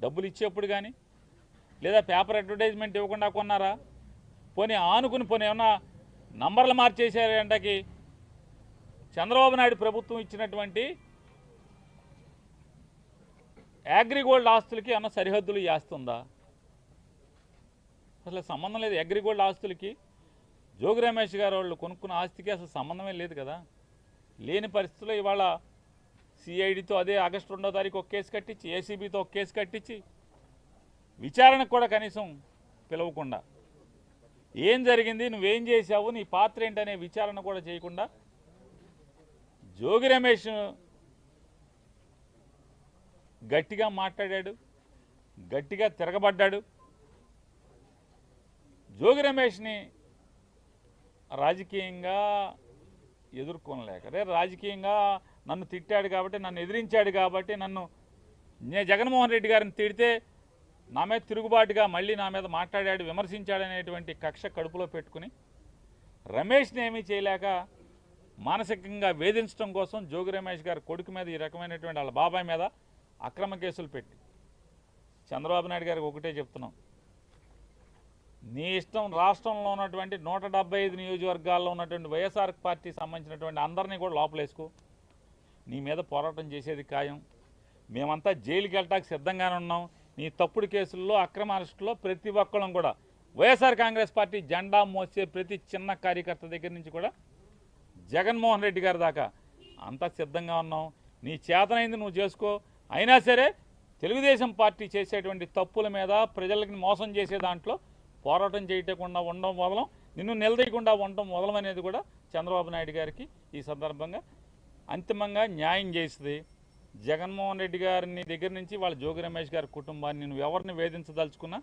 డబ్బులు ఇచ్చేప్పుడు కానీ లేదా పేపర్ అడ్వర్టైజ్మెంట్ ఇవ్వకుండా కొన్నారా? పోనీ ఆనుకుని పోనీ ఏమన్నా నంబర్లు మార్చేసారంటకి చంద్రబాబు నాయుడు ప్రభుత్వం ఇచ్చినటువంటి అగ్రిగోల్డ్ ఆస్తులకి ఏమన్నా సరిహద్దులు చేస్తుందా? అసలు సంబంధం లేదు. అగ్రిగోల్డ్ ఆస్తులకి జోగి రమేష్ గారు వాళ్ళు కొనుక్కున్న ఆస్తికి అసలు సంబంధమే లేదు కదా. లేని పరిస్థితుల్లో ఇవాళ సిఐడితో అదే ఆగస్టు 2వ తారీఖు ఒక కేసు కట్టించి, ఏసీబీతో ఒక కేసు కట్టించి, విచారణకు కూడా కనీసం పిలవకుండా ఏం జరిగింది, నువ్వేం చేశావు, నీ పాత్ర ఏంటనే విచారణ కూడా చేయకుండా జోగి రమేష్ గట్టిగా మాట్లాడాడు, గట్టిగా తిరగబడ్డాడు. జోగి రమేష్ని రాజకీయంగా ఎదుర్కొనలేక, రాజకీయంగా నన్ను తిట్టాడు కాబట్టి, నన్ను ఎదిరించాడు కాబట్టి, నేను జగన్మోహన్ రెడ్డి గారిని తిడితే నా మీద తిరుగుబాటుగా మళ్ళీ నా మీద మాట్లాడాడు, విమర్శించాడనేటువంటి కక్ష కడుపులో పెట్టుకుని రమేష్ని ఏమీ చేయలేక మానసికంగా వేధించడం కోసం జోగి రమేష్ గారి కొడుకు మీద ఈ రకమైనటువంటి వాళ్ళ బాబాయ్ మీద అక్రమ కేసులు పెట్టి చంద్రబాబు నాయుడు గారికి ఒకటే చెప్తున్నాం, నీ ఇష్టం రాష్ట్రంలో ఉన్నటువంటి 175 నియోజకవర్గాల్లో ఉన్నటువంటి వైఎస్ఆర్ పార్టీకి సంబంధించినటువంటి అందరినీ కూడా లోపలేసుకో, నీ మీద పోరాటం చేసేది ఖాయం. మేమంతా జైలుకి వెళ్ళటానికి సిద్ధంగానే ఉన్నాం. నీ తప్పుడు కేసుల్లో అక్రమ అరెస్టులో ప్రతి ఒక్కళ్ళం కూడా వైఎస్ఆర్ కాంగ్రెస్ పార్టీ జెండా మోసే ప్రతి చిన్న కార్యకర్త దగ్గర నుంచి కూడా జగన్మోహన్ రెడ్డి గారి దాకా అంతా సిద్ధంగా ఉన్నాం. నీ చేతనైంది నువ్వు చేసుకో. అయినా సరే తెలుగుదేశం పార్టీ చేసేటువంటి తప్పుల మీద ప్రజలకి మోసం చేసే దాంట్లో పోరాటం చేయకుండా ఉండడం వదలం, నిన్ను నిలదీయకుండా ఉండడం వదలం అనేది కూడా చంద్రబాబు నాయుడు గారికి ఈ సందర్భంగా అంతిమంగా న్యాయం చేస్తుంది. జగన్మోహన్ రెడ్డి గారిని దగ్గర నుంచి వాళ్ళ జోగి రమేష్ గారి కుటుంబాన్ని నువ్వు ఎవరిని వేధించదలుచుకున్నా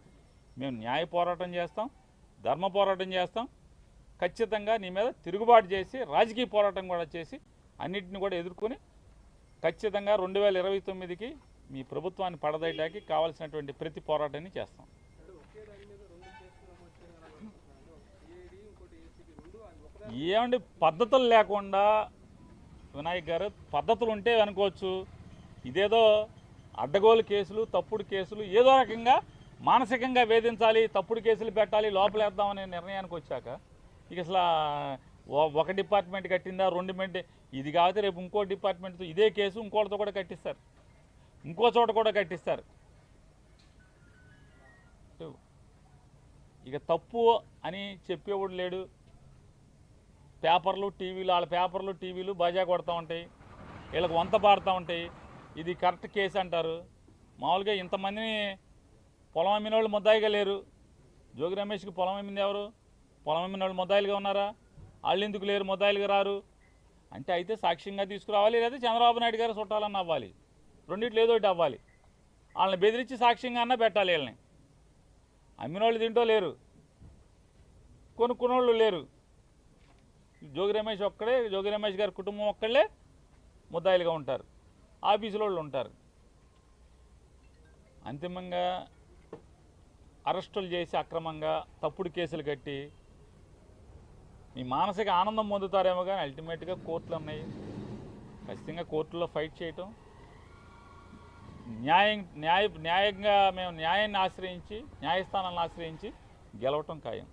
మేము న్యాయ పోరాటం చేస్తాం, ధర్మ పోరాటం చేస్తాం. ఖచ్చితంగా నీ మీద తిరుగుబాటు చేసి రాజకీయ పోరాటం కూడా చేసి అన్నింటిని కూడా ఎదుర్కొని ఖచ్చితంగా 2029కి మీ ప్రభుత్వాన్ని పడదయడానికి కావాల్సినటువంటి ప్రతి పోరాటాన్ని చేస్తాం. ఏమండి పద్ధతులు లేకుండా వినాయక్ గారు, పద్ధతులు ఉంటే అనుకోవచ్చు, ఇదేదో అడ్డగోలు కేసులు, తప్పుడు కేసులు, ఏదో రకంగా మానసికంగా వేధించాలి, తప్పుడు కేసులు పెట్టాలి, లోపలేద్దామనే నిర్ణయానికి వచ్చాక ఇక అసలు ఒక డిపార్ట్మెంట్ కట్టిందా, 2 ఇది కాకపోతే రేపు ఇంకో డిపార్ట్మెంట్తో ఇదే కేసు ఇంకోటితో కూడా కట్టిస్తారు, ఇంకో చోట కూడా కట్టిస్తారు. ఇక తప్పు అని చెప్పేవాడు లేడు. పేపర్లు టీవీలు, వాళ్ళ పేపర్లు టీవీలు బాజా కొడతా ఉంటాయి, వీళ్ళకి వంత పాడుతూ ఉంటాయి. ఇది కరెక్ట్ కేసు అంటారు. మామూలుగా ఇంతమందిని పొలం అమ్మిన వాళ్ళు ముద్దాయిగా లేరు. జోగి రమేష్కి పొలం అమ్మింది ఎవరు? పొలం అమ్మిన వాళ్ళు ముద్దాయిలుగా ఉన్నారా? వాళ్ళు ఎందుకు లేరు, ముద్దాయిలుగా రారు అంటే అయితే సాక్ష్యంగా తీసుకురావాలి, లేదా చంద్రబాబు నాయుడు గారు చుట్టాలన్న అవ్వాలి, రెండిట్లు ఏదో ఒకటి అవ్వాలి. వాళ్ళని బెదిరించి సాక్ష్యంగా అన్నా పెట్టాలి. వీళ్ళని అమ్మిన వాళ్ళు తింటో లేరు, కొనుక్కున్నోళ్ళు లేరు. జోగి రమేష్ ఒక్కడే, జోగి రమేష్ గారి కుటుంబం ఒక్కళ్ళే ముద్దాయిలుగా ఉంటారు, ఆఫీసులో వాళ్ళు ఉంటారు. అంతిమంగా అరెస్టులు చేసి అక్రమంగా తప్పుడు కేసులు కట్టి మీ మానసిక ఆనందం పొందుతారేమో కానీ అల్టిమేట్గా కోర్టులు ఉన్నాయి. ఖచ్చితంగా కోర్టులో ఫైట్ చేయటం, న్యాయంగా మేము న్యాయాన్ని ఆశ్రయించి, న్యాయస్థానాలను ఆశ్రయించి గెలవటం ఖాయం.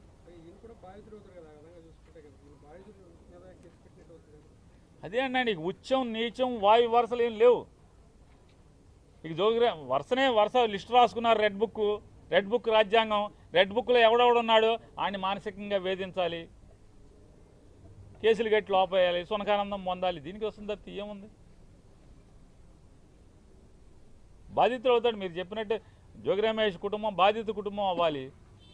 అదే అన్నాడు, ఉచ్చం నీచం వాయు వరుసలు ఏం లేవు. ఇక జోగి వరుస లిస్టు రాసుకున్నారు. రెడ్ బుక్ రాజ్యాంగం, రెడ్ బుక్లో ఎవడెవడున్నాడో ఆయన మానసికంగా వేధించాలి, కేసులు కట్టి లోపేయాలి, సునకానందం పొందాలి. దీనికి వస్తుందా? తీయముంది. బాధితులు అవుతాడు. మీరు చెప్పినట్టు జోగి రమేష్ కుటుంబం బాధిత కుటుంబం అవ్వాలి,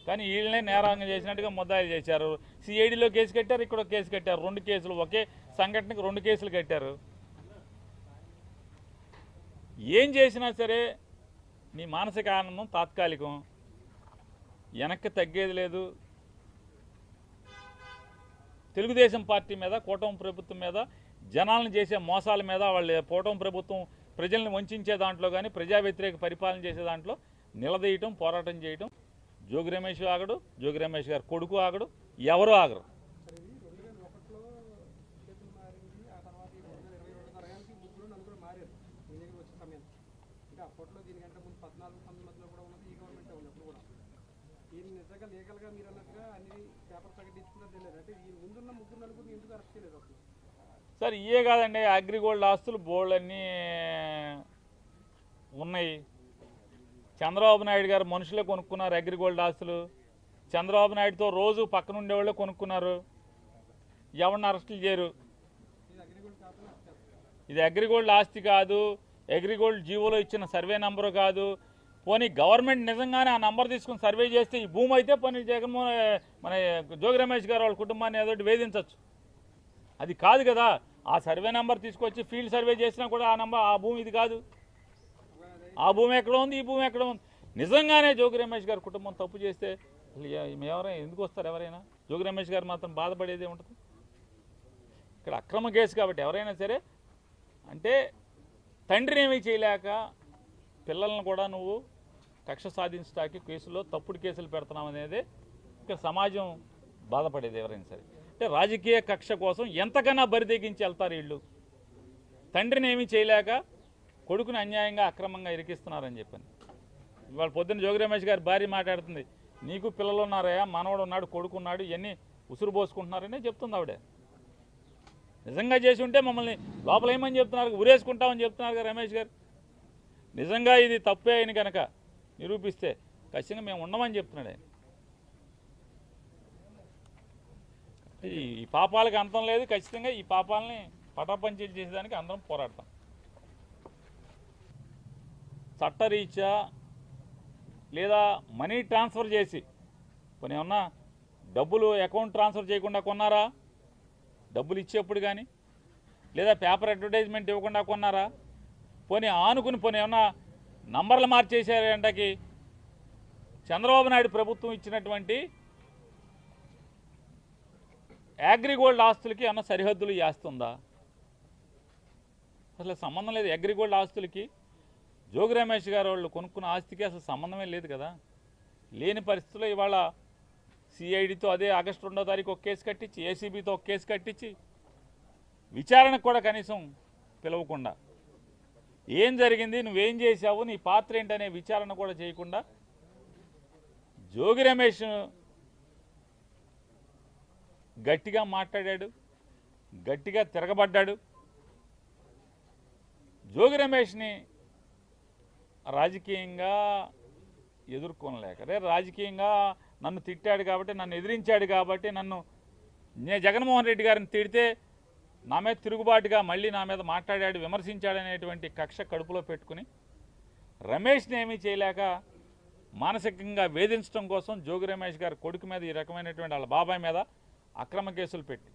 కానీ వీళ్ళనే నేరాంగం చేసినట్టుగా ముద్దాయిలు చేశారు. సిఐడిలో కేసు కట్టారు, ఇక్కడ కేసు కట్టారు. 2 కేసులు, ఒకే సంఘటనకు 2 కేసులు కట్టారు. ఏం చేసినా సరే నీ మానసిక ఆనందం తాత్కాలికం, వెనక్కి తగ్గేది లేదు. తెలుగుదేశం పార్టీ మీద, కూటమి ప్రభుత్వం మీద, జనాలను చేసే మోసాల మీద, వాళ్ళ కూటమి ప్రభుత్వం ప్రజల్ని వంచే దాంట్లో కానీ, ప్రజా వ్యతిరేక పరిపాలన చేసే దాంట్లో నిలదీయటం, పోరాటం చేయటం జోగి రమేష్ ఆగడు, జోగి రమేష్ గారు కొడుకు ఆగడు, ఎవరు ఆగరు. అంటే అప్పట్లో దీనికి దానికంటే ముందు 14-19 కూడా ఉన్నది ఈ గవర్నమెంటే ఉంది అప్పుడు కూడా. ఈయన నిజంగా లీగల్గా మీరు అన్నట్టుగా అన్ని పేపర్ ప్రకటించుకున్నది తెలియదు. అంటే ఈ ముందున్న ముగ్గురు నలుగురిని ఎందుకు అరెస్ట్ చేయలేదు అసలు? సార్ ఇవే కాదండి, అగ్రిగోల్డ్ ఆస్తులు బోల్డన్నీ ఉన్నాయి. చంద్రబాబు నాయుడు గారు మనుషులే కొనుక్కున్నారు అగ్రిగోల్డ్ ఆస్తులు. చంద్రబాబు నాయుడుతో రోజు పక్కన ఉండేవాళ్ళే కొనుక్కున్నారు. ఎవరిని అరెస్టులు చేయరు. ఇది అగ్రిగోల్డ్ ఆస్తి కాదు, అగ్రిగోల్డ్ జీవోలో ఇచ్చిన సర్వే నంబరు కాదు. పోనీ గవర్నమెంట్ నిజంగానే ఆ నంబర్ తీసుకుని సర్వే చేస్తే ఈ భూమి అయితే పోనీ జగన్మోహన్ మన జోగి రమేష్ గారు వాళ్ళ కుటుంబాన్ని ఏదో వేధించవచ్చు. అది కాదు కదా. ఆ సర్వే నెంబర్ తీసుకొచ్చి ఫీల్డ్ సర్వే చేసినా కూడా ఆ భూమి ఇది కాదు. ఆ భూమి ఎక్కడ ఉంది, ఈ భూమి ఎక్కడ ఉంది. నిజంగానే జోగి రమేష్ గారి కుటుంబం తప్పు చేస్తే ఎవరైనా ఎందుకు వస్తారు? ఎవరైనా జోగి రమేష్ గారు మాత్రం బాధపడేదే ఉంటుంది. ఇక్కడ అక్రమ కేసు కాబట్టి ఎవరైనా సరే అంటే తండ్రిని ఏమీ చేయలేక పిల్లలను కూడా నువ్వు కక్ష సాధించడానికి కేసులో తప్పుడు కేసులు పెడుతున్నావు అనేది ఇక్కడ సమాజం బాధపడేది ఎవరైనా సరే. అంటే రాజకీయ కక్ష కోసం ఎంతకన్నా బరితెగించి వెళ్తారు వీళ్ళు. తండ్రిని ఏమీ చేయలేక కొడుకుని అన్యాయంగా అక్రమంగా ఇరికిస్తున్నారని చెప్పాను. ఇవాళ పొద్దున్న జోగి రమేష్ గారి భార్య మాట్లాడుతుంది, నీకు పిల్లలు ఉన్నారయ్యా, మనవడు ఉన్నాడు, కొడుకు ఉన్నాడు, ఇవన్నీ ఉసురు పోసుకుంటున్నారనే చెప్తుంది ఆవిడ. నిజంగా చేసి ఉంటే మమ్మల్ని లోపల ఏమని చెప్తున్నారు, ఉరేసుకుంటామని చెప్తున్నారు కదా రమేష్ గారు. నిజంగా ఇది తప్పే అయిన కనుక నిరూపిస్తే ఖచ్చితంగా మేము ఉండమని చెప్తున్నాడు ఆయన. ఈ పాపాలకు అంతం లేదు. ఖచ్చితంగా ఈ పాపాలని పటాపంచలు చేసేదానికి అందరం పోరాడతాం. చట్టరీత్యా లేదా మనీ ట్రాన్స్ఫర్ చేసి కొన్ని ఏమన్నా డబ్బులు అకౌంట్ ట్రాన్స్ఫర్ చేయకుండా కొన్నారా? డబ్బులు ఇచ్చేప్పుడు కానీ లేదా పేపర్ అడ్వర్టైజ్మెంట్ ఇవ్వకుండా కొన్నారా? పోనీ ఆనుకుని పోనీ ఏమన్నా నంబర్లు మార్చేసారంటకి చంద్రబాబు నాయుడు ప్రభుత్వం ఇచ్చినటువంటి అగ్రిగోల్డ్ ఆస్తులకి ఏమన్నా సరిహద్దులు చేస్తుందా? అసలు సంబంధం లేదు. అగ్రిగోల్డ్ ఆస్తులకి జోగి రమేష్ గారు వాళ్ళు కొనుక్కున్న ఆస్తికి అసలు సంబంధమే లేదు కదా. లేని పరిస్థితుల్లో ఇవాళ సిఐడితో అదే ఆగస్టు 2వ తారీఖు ఒక కేసు కట్టించి, ఏసీబీతో ఒక కేసు కట్టించి విచారణకు కూడా కనీసం పిలవకుండా ఏం జరిగింది, నువ్వేం చేశావు, నీ పాత్ర ఏంటనే విచారణ కూడా చేయకుండా జోగి రమేష్ గట్టిగా మాట్లాడాడు, గట్టిగా తిరగబడ్డాడు. జోగి రమేష్ని రాజకీయంగా ఎదుర్కొనలేక, రాజకీయంగా నన్ను తిట్టాడు కాబట్టి, నన్ను ఎదిరించాడు కాబట్టి, నేను జగన్మోహన్ రెడ్డి గారిని తిడితే నా మీద తిరుగుబాటుగా మళ్ళీ నా మీద మాట్లాడాడు, విమర్శించాడనేటువంటి కక్ష కడుపులో పెట్టుకుని రమేష్ని ఏమీ చేయలేక మానసికంగా వేధించడం కోసం జోగి రమేష్ గారి కొడుకు మీద ఈ రకమైనటువంటి వాళ్ళ బాబాయ్ మీద అక్రమ కేసులు పెట్టి